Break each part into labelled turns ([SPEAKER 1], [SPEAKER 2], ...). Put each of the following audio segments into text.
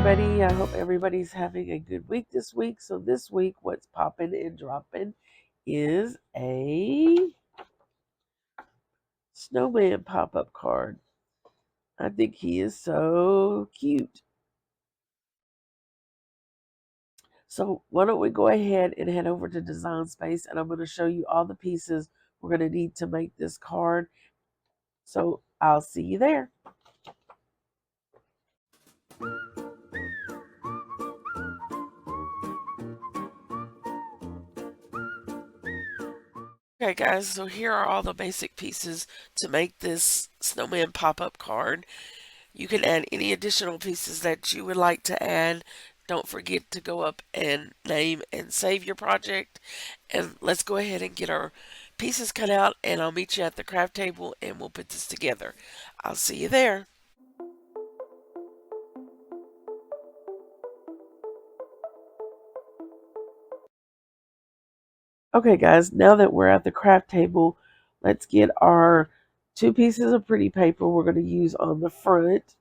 [SPEAKER 1] everybody. I hope everybody's having a good week this week. So this week, what's popping and dropping is a Snowman pop-up card. I think he is so cute. So why don't we go ahead and head over to Design Space, and I'm going to show you all the pieces we're going to need to make this card. So I'll see you there. Okay guys, so here are all the basic pieces to make this Snowman pop-up card. You can add any additional pieces that you would like to add. Don't forget to go up and name and save your project. And let's go ahead and get our pieces cut out, and I'll meet you at the craft table and we'll put this together. I'll see you there. Okay guys, now that we're at the craft table, let's get our 2 pieces of pretty paper we're going to use on the front,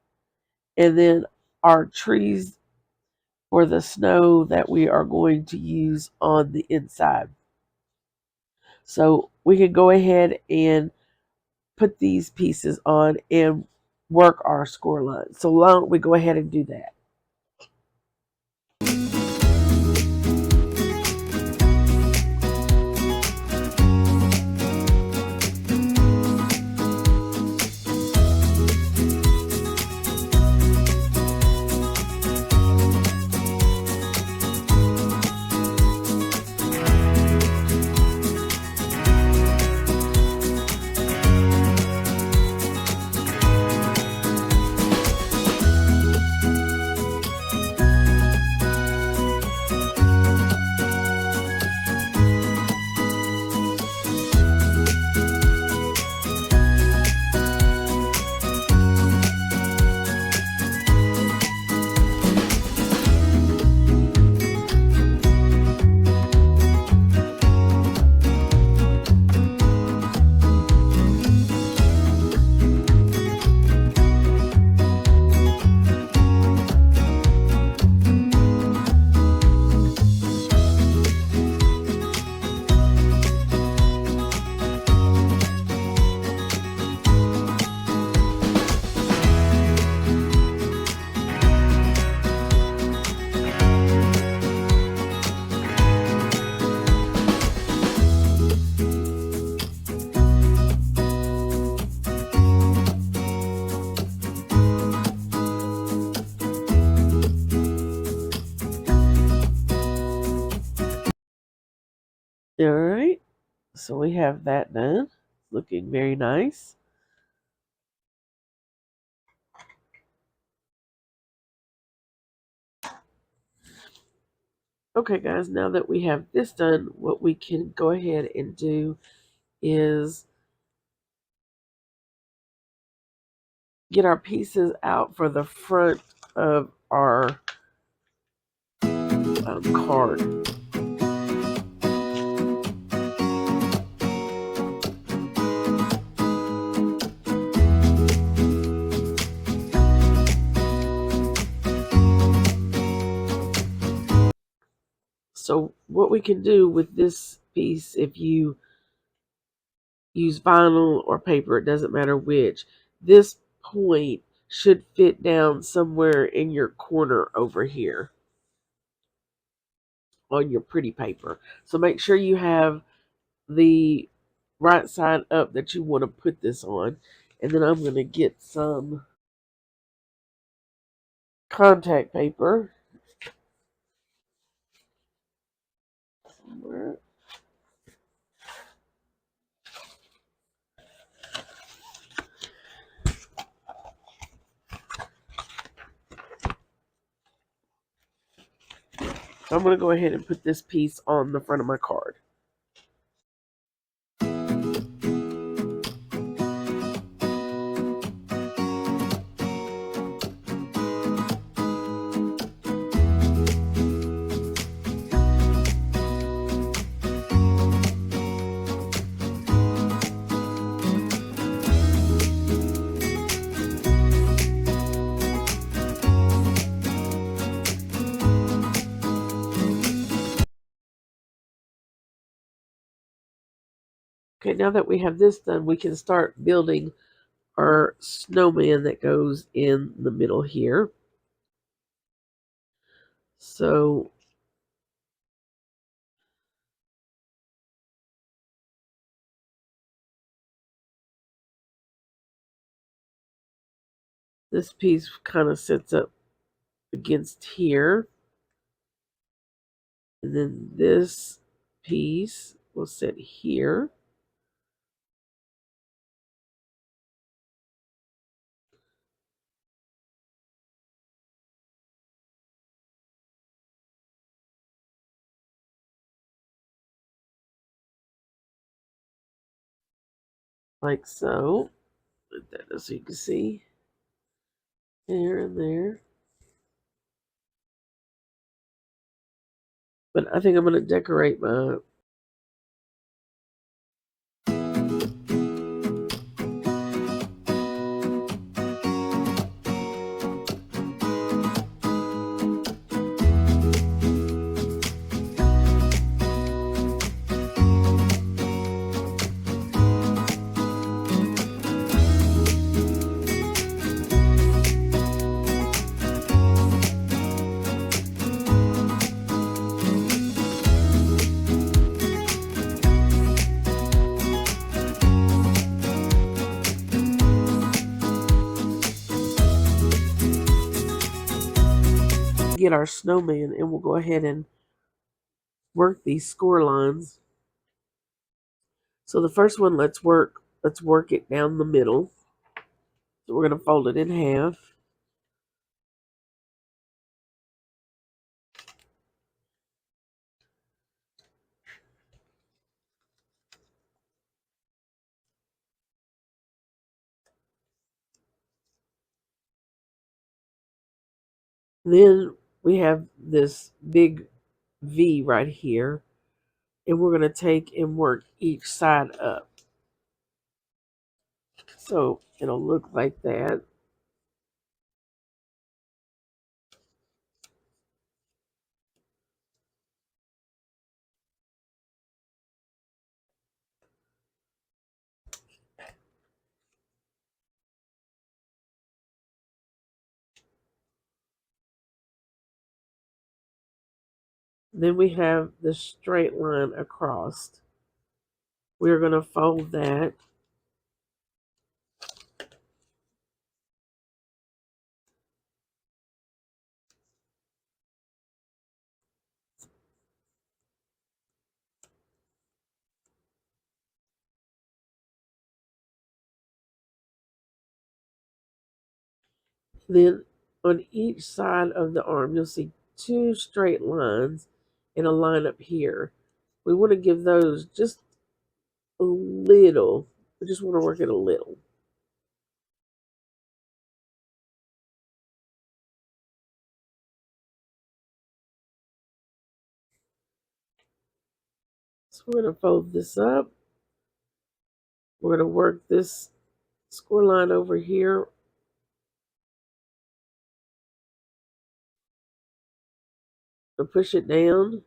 [SPEAKER 1] and then our trees for the snow that we are going to use on the inside. So we can go ahead and put these pieces on and work our score line. So why don't we go ahead and do that? All right, so we have that done. Looking very nice. Okay guys, now that we have this done, what we can go ahead and do is get our pieces out for the front of our card. So what we can do with this piece, if you use vinyl or paper, it doesn't matter which, this point should fit down somewhere in your corner over here on your pretty paper. So make sure you have the right side up that you want to put this on. And then I'm going to get some contact paper. Somewhere. So I'm going to go ahead and put this piece on the front of my card. Okay, now that we have this done, we can start building our snowman that goes in the middle here. So this piece kind of sits up against here. And then this piece will sit here. Like so. Like that, so you can see. There and there. But I think I'm going to decorate my get our snowman, and we'll go ahead and work these score lines. So the first one, let's work it down the middle. So we're going to fold it in half. Then we have this big V right here, and we're going to take and work each side up. So it'll look like that. Then we have the straight line across. We're going to fold that. Then on each side of the arm, you'll see two straight lines and a line up here. We want to give those just a little. We just want to work it a little. So we're going to fold this up. We're going to work this score line over here. And push it down.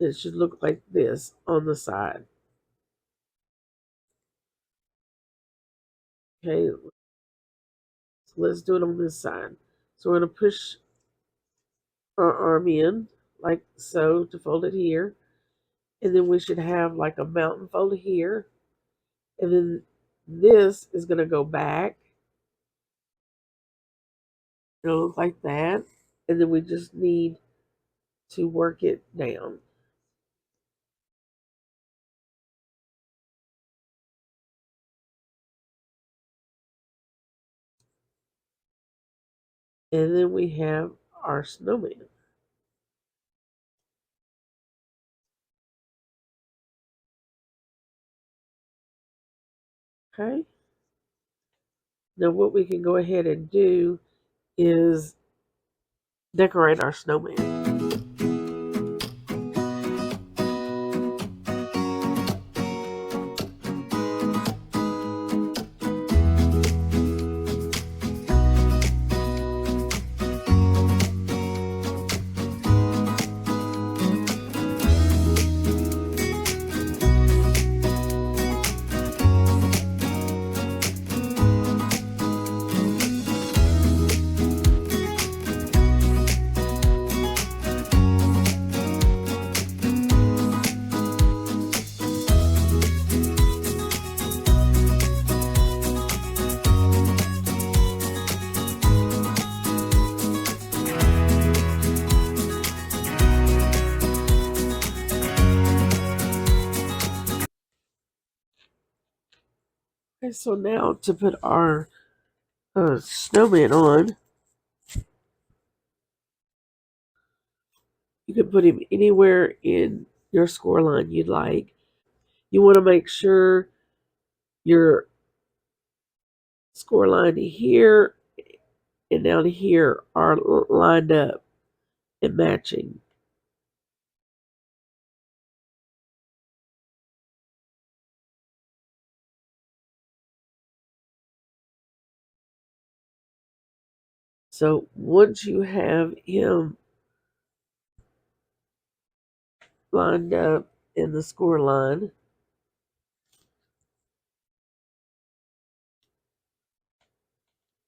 [SPEAKER 1] It should look like this on the side. Okay, so let's do it on this side. So we're going to push our arm in like so to fold it here. And then we should have like a mountain fold here. And then this is going to go back. It'll look like that. And then we just need to work it down. And then we have our snowman. Okay. Now what we can go ahead and do is decorate our snowman. Okay, so now to put our snowman on, you can put him anywhere in your score line you'd like. You want to make sure your score line here and down here are lined up and matching. So once you have him lined up in the score line,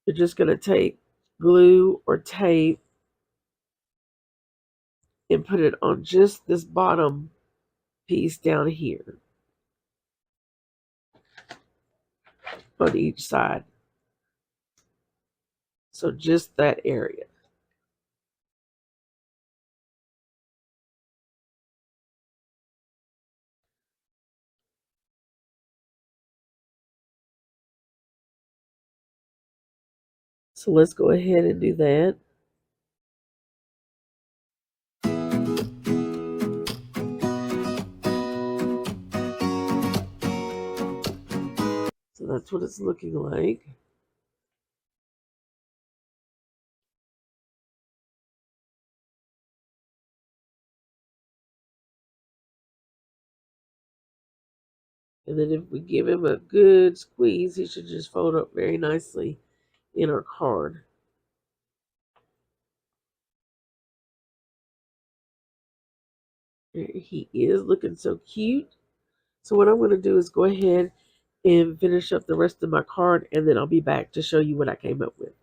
[SPEAKER 1] you're just going to take glue or tape and put it on just this bottom piece down here on each side. So just that area. So let's go ahead and do that. So that's what it's looking like. And then if we give him a good squeeze, he should just fold up very nicely in our card. There he is looking so cute. So what I'm going to do is go ahead and finish up the rest of my card, and then I'll be back to show you what I came up with.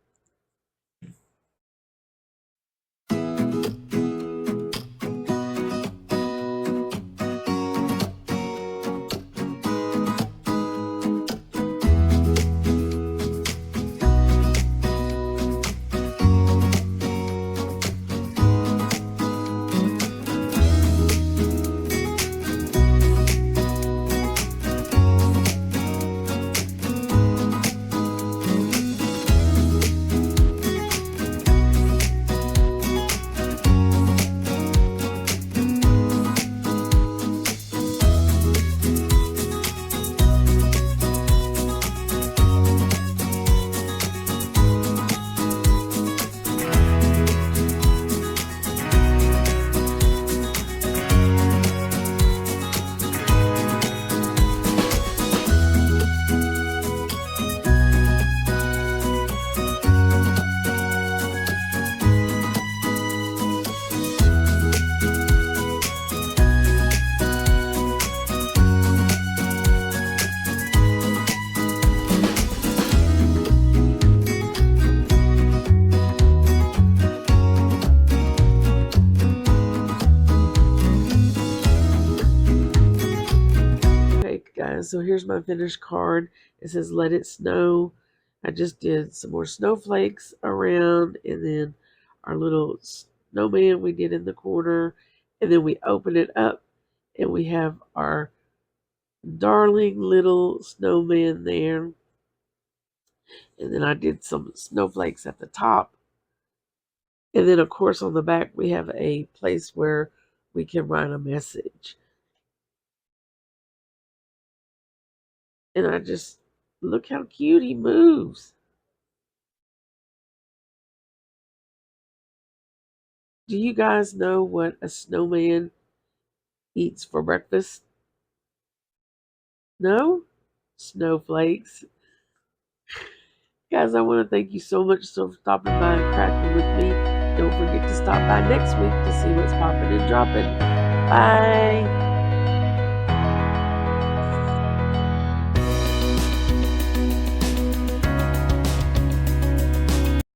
[SPEAKER 1] Guys, so here's my finished card. It says let it snow. I just did some more snowflakes around, and then our little snowman we did in the corner, and then we open it up and we have our darling little snowman there. And then I did some snowflakes at the top, and then of course on the back we have a place where we can write a message. And I just look how cute he moves. Do you guys know what a snowman eats for breakfast? No? Snowflakes. Guys, I want to thank you so much for stopping by and crafting with me. Don't forget to stop by next week to see what's popping and dropping. Bye.